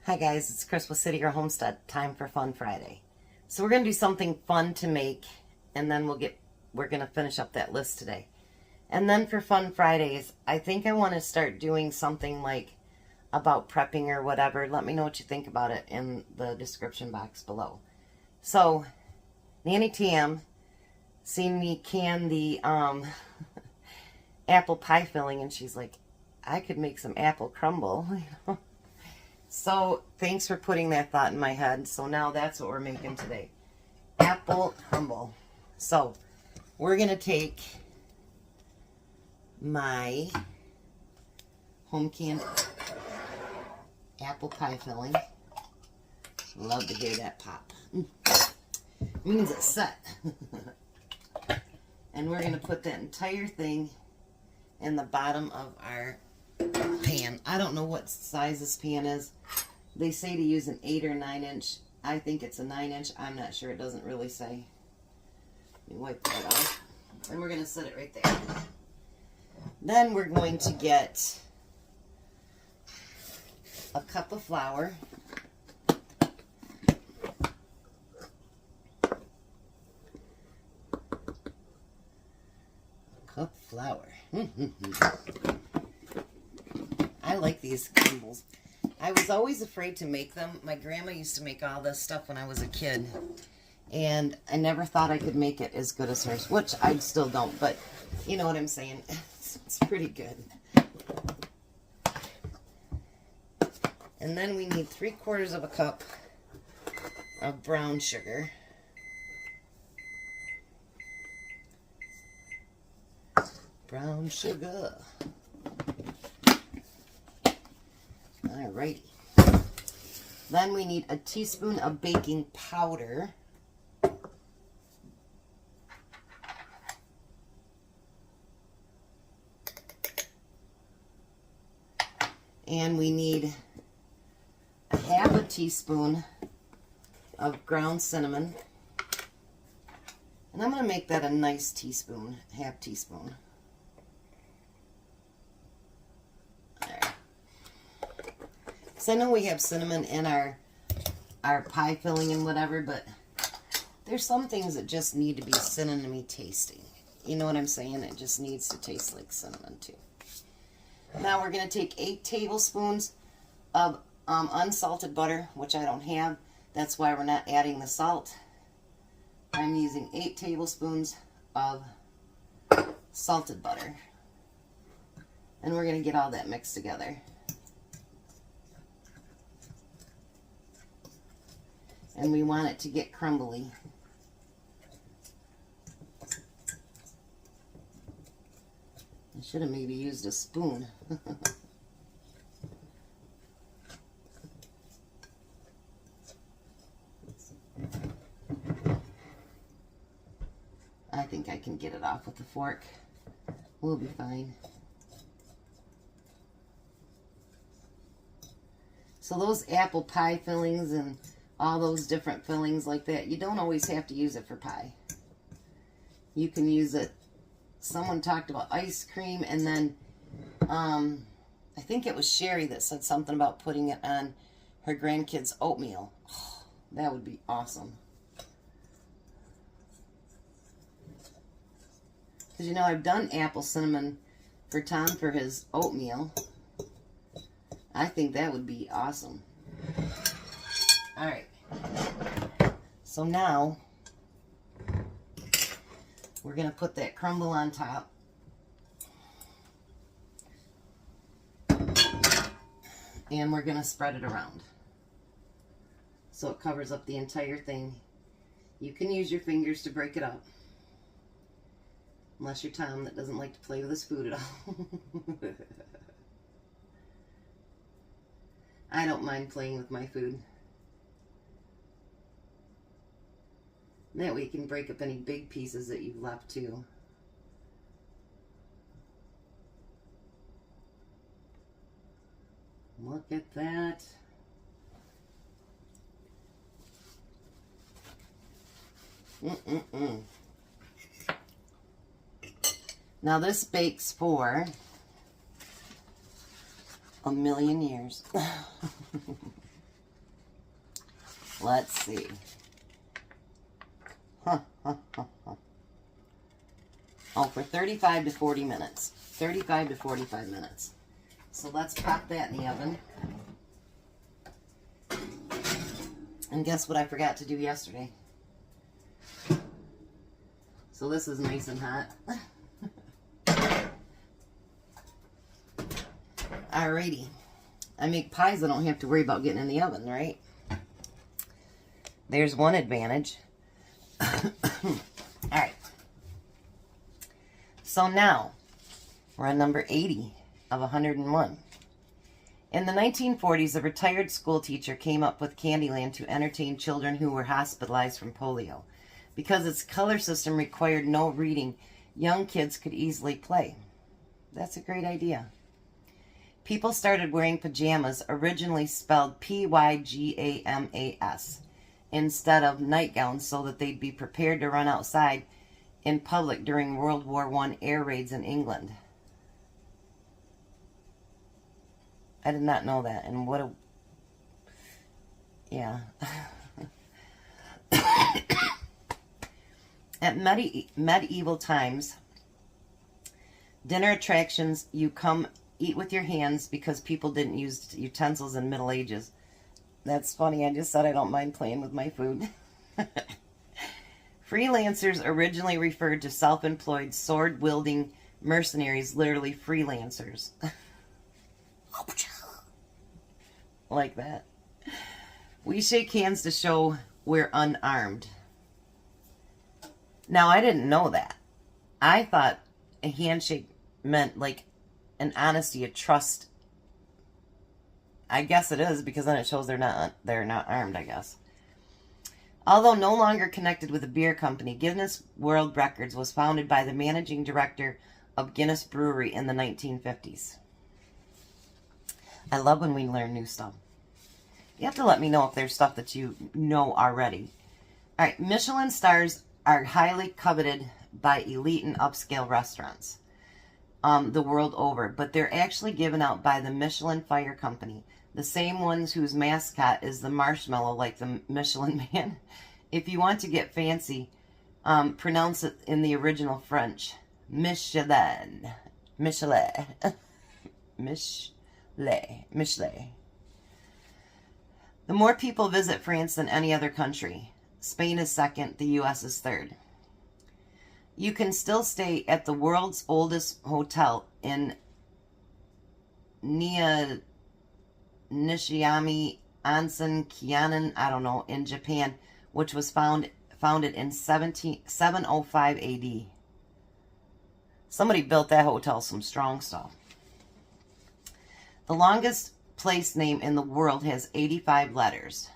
Hi guys, it's Chris with City or Homestead. Time for Fun Friday. So we're going to do something fun to make, and then we're going to finish up that list today. And then for Fun Fridays, I think I want to start doing something like about prepping or whatever. Let me know what you think about it in the description box below. So, Nanny Tam seen me can the apple pie filling, and she's like, I could make some apple crumble, you know. So, thanks for putting that thought in my head. So now that's what we're making today. Apple crumble. So, we're going to take my home canned apple pie filling. Love to hear that pop. Means it's set. And we're going to put that entire thing in the bottom of our pan. I don't know what size this pan is. They say to use an 8 or 9 inch. I think it's a 9 inch. I'm not sure. It doesn't really say. Let me wipe that off. And we're going to set it right there. Then we're going to get a cup of flour. Cup of flour. I like these crumbles. I was always afraid to make them. My grandma used to make all this stuff when I was a kid. And I never thought I could make it as good as hers, which I still don't, but you know what I'm saying. It's pretty good. And then we need 3/4 of a cup of brown sugar. Brown sugar. Alrighty. Then we need a teaspoon of baking powder. And we need a 1/2 teaspoon of ground cinnamon. And I'm going to make that a nice teaspoon, 1/2 teaspoon. I know we have cinnamon in our pie filling and whatever, but there's some things that just need to be cinnamon-y tasting. You know what I'm saying? It just needs to taste like cinnamon too. Now we're going to take 8 tablespoons of unsalted butter, which I don't have. That's why we're not adding the salt. I'm using 8 tablespoons of salted butter. And we're going to get all that mixed together. And we want it to get crumbly. I should have maybe used a spoon. I think I can get it off with a fork. We'll be fine. So those apple pie fillings and all those different fillings like that, you don't always have to use it for pie. You can use it. Someone talked about ice cream, and then I think it was Sherry that said something about putting it on her grandkids' oatmeal. Oh, that would be awesome. Because you know, I've done apple cinnamon for Tom for his oatmeal. I think that would be awesome. Alright, so now we're going to put that crumble on top. And we're going to spread it around so it covers up the entire thing. You can use your fingers to break it up. Unless you're Tom that doesn't like to play with his food at all. I don't mind playing with my food. That way you can break up any big pieces that you've left too. Look at that. Now this bakes for a million years. Let's see. Oh, for 35 to 40 minutes. 35 to 45 minutes. So let's pop that in the oven. And guess what I forgot to do yesterday? So this is nice and hot. Alrighty. I make pies I don't have to worry about getting in the oven, right? There's one advantage. Alright. So now, we're on number 80 of 101. In the 1940s, a retired school teacher came up with Candyland to entertain children who were hospitalized from polio. Because its color system required no reading, young kids could easily play. That's a great idea. People started wearing pajamas, originally spelled Pyjamas, instead of nightgowns so that they'd be prepared to run outside in public during World War I air raids in England. I did not know that, and what a... Yeah. At medieval times, dinner attractions, you come eat with your hands because people didn't use utensils in Middle Ages. That's funny, I just said I don't mind playing with my food. Freelancers originally referred to self-employed, sword-wielding mercenaries, literally freelancers. Like that. We shake hands to show we're unarmed. Now, I didn't know that. I thought a handshake meant like an honesty, a trust. I guess it is, because then it shows they're not armed, I guess. Although no longer connected with a beer company, Guinness World Records was founded by the managing director of Guinness Brewery in the 1950s. I love when we learn new stuff. You have to let me know if there's stuff that you know already. All right, Michelin stars are highly coveted by elite and upscale restaurants the world over, but they're actually given out by the Michelin Fire Company, the same ones whose mascot is the marshmallow like the Michelin Man. If you want to get fancy, pronounce it in the original French. Michelin. Michelin. Michelin. The more people visit France than any other country. Spain is second, the U.S. is third. You can still stay at the world's oldest hotel in Nishiyama Onsen Kyonan, I don't know, in Japan, which was founded in 705 AD. Somebody built that hotel some strong stuff. The longest place name in the world has 85 letters.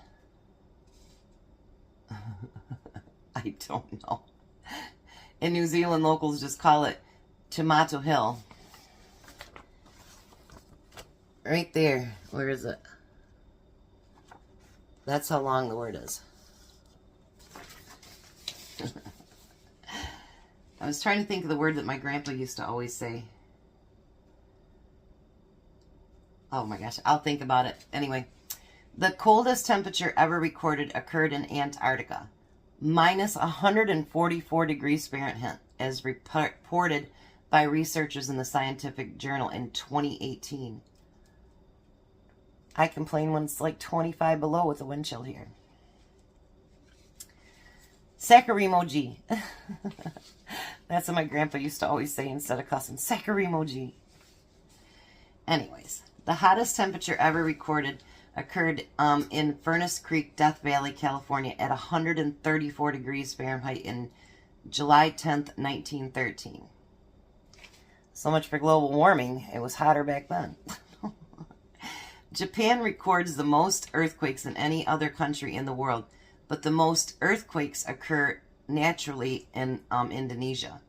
I don't know. In New Zealand, locals just call it Tomato Hill. Right there. Where is it? That's how long the word is. I was trying to think of the word that my grandpa used to always say. Oh my gosh, I'll think about it. Anyway, the coldest temperature ever recorded occurred in Antarctica. Minus 144 degrees Fahrenheit, as reported by researchers in the scientific journal in 2018. I complain when it's like 25 below with the wind chill here. Saccharimoji. That's what my grandpa used to always say instead of cussing. Saccharimoji. Anyways, the hottest temperature ever recorded occurred in Furnace Creek, Death Valley, California at 134 degrees Fahrenheit in July 10th, 1913. So much for global warming. It was hotter back then. Japan records the most earthquakes than any other country in the world, but the most earthquakes occur naturally in Indonesia.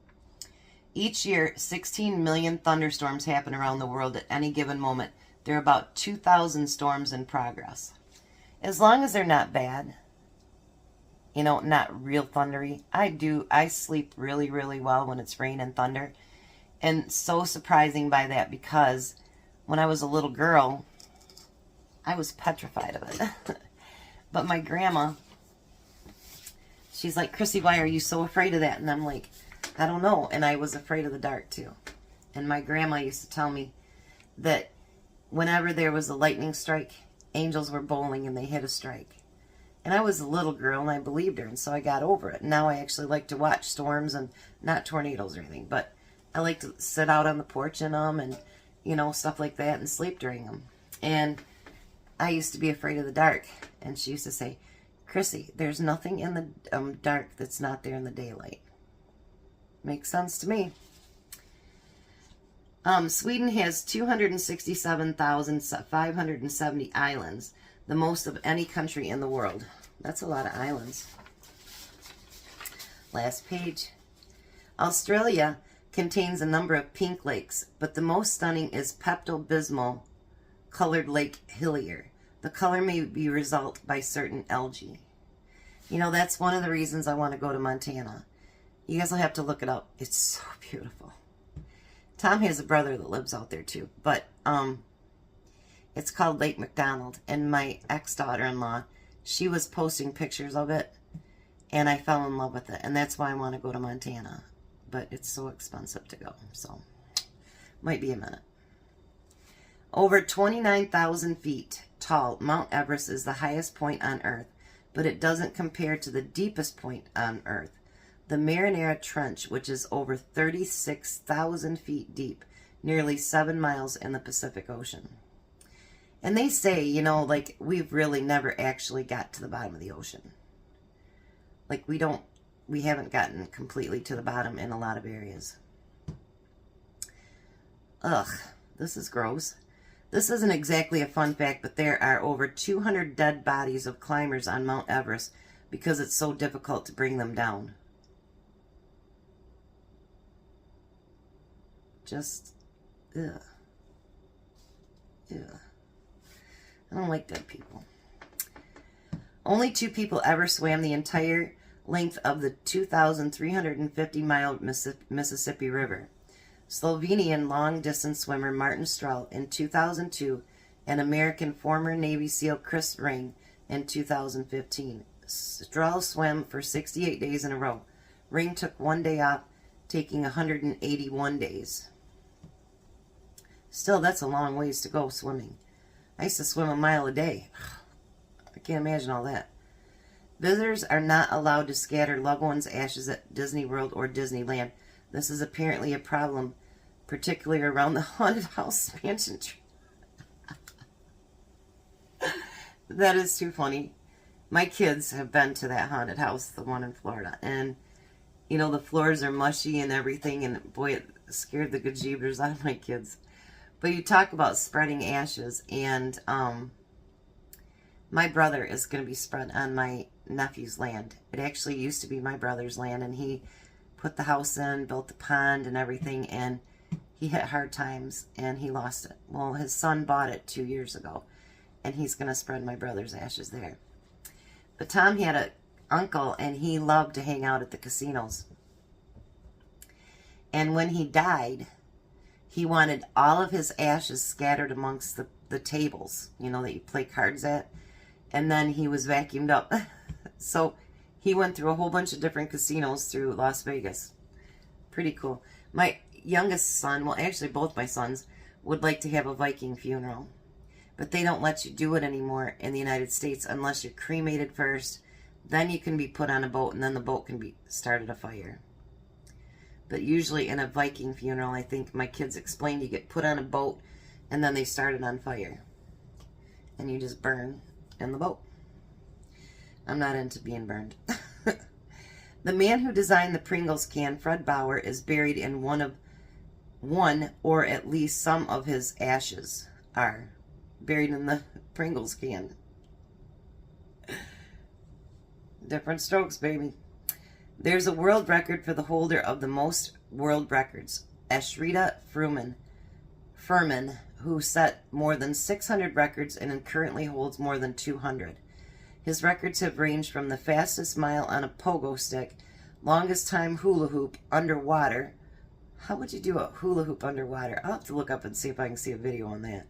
Each year, 16 million thunderstorms happen around the world at any given moment. There are about 2,000 storms in progress. As long as they're not bad, you know, not real thundery. I sleep really, really well when it's rain and thunder. And so surprising by that, because when I was a little girl, I was petrified of it. But my grandma, she's like, Chrissy, why are you so afraid of that? And I'm like, I don't know. And I was afraid of the dark too. And my grandma used to tell me that whenever there was a lightning strike, angels were bowling and they hit a strike. And I was a little girl and I believed her, and so I got over it. Now I actually like to watch storms, and not tornadoes or anything, but I like to sit out on the porch in them and, you know, stuff like that, and sleep during them. And I used to be afraid of the dark, and she used to say, Chrissy, there's nothing in the dark that's not there in the daylight. Makes sense to me. Sweden has 267,570 islands, the most of any country in the world. That's a lot of islands. Last page. Australia contains a number of pink lakes, but the most stunning is Pepto-Bismol colored Lake Hillier. The color may be result by certain algae. You know, that's one of the reasons I want to go to Montana. You guys will have to look it up. It's so beautiful. Tom has a brother that lives out there too, but it's called Lake McDonald, and my ex-daughter-in-law, she was posting pictures of it, and I fell in love with it, and that's why I want to go to Montana, but it's so expensive to go, so might be a minute. Over 29,000 feet tall, Mount Everest is the highest point on Earth, but it doesn't compare to the deepest point on Earth, the Marinara Trench, which is over 36,000 feet deep, nearly 7 miles in the Pacific Ocean. And they say, you know, like, we've really never actually got to the bottom of the ocean. Like, we haven't gotten completely to the bottom in a lot of areas. Ugh, this is gross. This isn't exactly a fun fact, but there are over 200 dead bodies of climbers on Mount Everest because it's so difficult to bring them down. Just, ugh. Ugh. I don't like dead people. Only 2 people ever swam the entire length of the 2,350-mile Mississippi River. Slovenian long-distance swimmer Martin Strahl in 2002 and American former Navy SEAL Chris Ring in 2015. Strahl swam for 68 days in a row. Ring took 1 day off, taking 181 days. Still, that's a long ways to go swimming. I used to swim a mile a day. I can't imagine all that. Visitors are not allowed to scatter loved ones' ashes at Disney World or Disneyland. This is apparently a problem, particularly around the haunted house mansion. That is too funny. My kids have been to that haunted house, the one in Florida, and, you know, the floors are mushy and everything, and boy, it scared the gajebers out of my kids. But you talk about spreading ashes, and my brother is going to be spread on my nephew's land. It actually used to be my brother's land, and he put the house in, built the pond and everything, and he hit hard times, and he lost it. Well, his son bought it 2 years ago, and he's going to spread my brother's ashes there. But Tom had an uncle, and he loved to hang out at the casinos. And when he died, he wanted all of his ashes scattered amongst the tables, you know, that you play cards at. And then he was vacuumed up. So he went through a whole bunch of different casinos through Las Vegas. Pretty cool. My youngest son, well, actually both my sons, would like to have a Viking funeral. But they don't let you do it anymore in the United States unless you're cremated first. Then you can be put on a boat, and then the boat can be started a fire. But usually in a Viking funeral, I think my kids explained, you get put on a boat and then they start it on fire. And you just burn in the boat. I'm not into being burned. The man who designed the Pringles can, Fred Bauer, is buried in one or at least some of his ashes are buried in the Pringles can. Different strokes, baby. There's a world record for the holder of the most world records, Ashrita Furman, who set more than 600 records and currently holds more than 200. His records have ranged from the fastest mile on a pogo stick, longest time hula hoop underwater. How would you do a hula hoop underwater? I'll have to look up and see if I can see a video on that.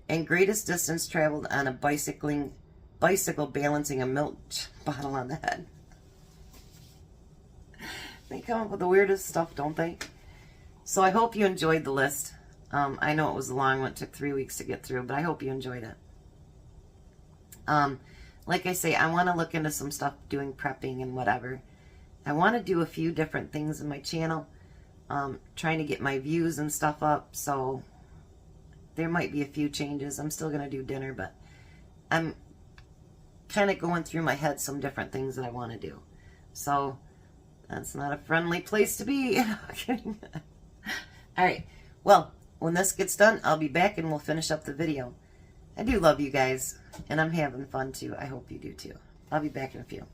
And greatest distance traveled on a bicycling bicycle balancing a milk bottle on the head. They come up with the weirdest stuff, don't they? So I hope you enjoyed the list. I know it was a long one. It took 3 weeks to get through, but I hope you enjoyed it. Like I say, I want to look into some stuff doing prepping and whatever. I want to do a few different things in my channel. Trying to get my views and stuff up, so there might be a few changes. I'm still going to do dinner, but I'm kind of going through my head some different things that I want to do. So that's not a friendly place to be. All right. Well, when this gets done, I'll be back and we'll finish up the video. I do love you guys, and I'm having fun too. I hope you do too. I'll be back in a few.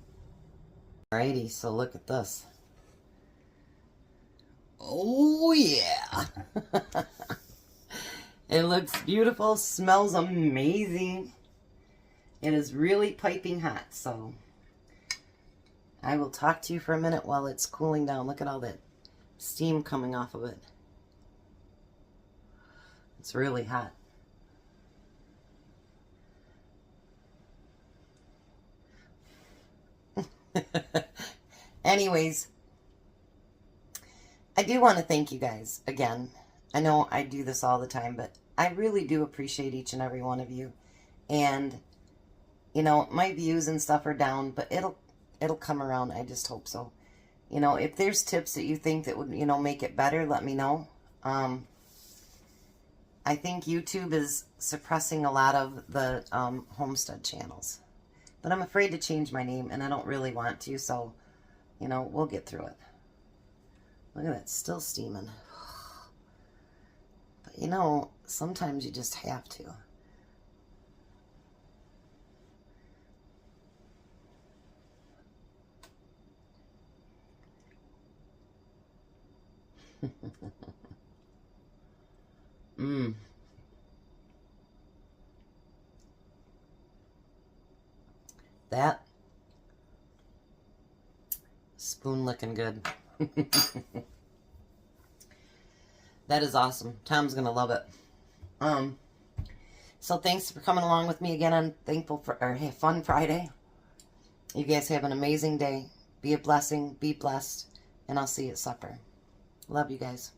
Alrighty, so look at this. Oh yeah. It looks beautiful, smells amazing. It is really piping hot, so I will talk to you for a minute while it's cooling down. Look at all that steam coming off of it. It's really hot. Anyways, I do want to thank you guys again. I know I do this all the time, but I really do appreciate each and every one of you. And, you know, my views and stuff are down, but it'll come around. I just hope so. You know, if there's tips that you think that would, you know, make it better, let me know. I think YouTube is suppressing a lot of the homestead channels. But I'm afraid to change my name, and I don't really want to, so, you know, we'll get through it. Look at that, still steaming. But, you know, sometimes you just have to. Mmm. That spoon looking good. That is awesome. Tom's gonna love it. So thanks for coming along with me again on Fun Friday. You guys have an amazing day. Be a blessing. Be blessed. And I'll see you at supper. Love you guys.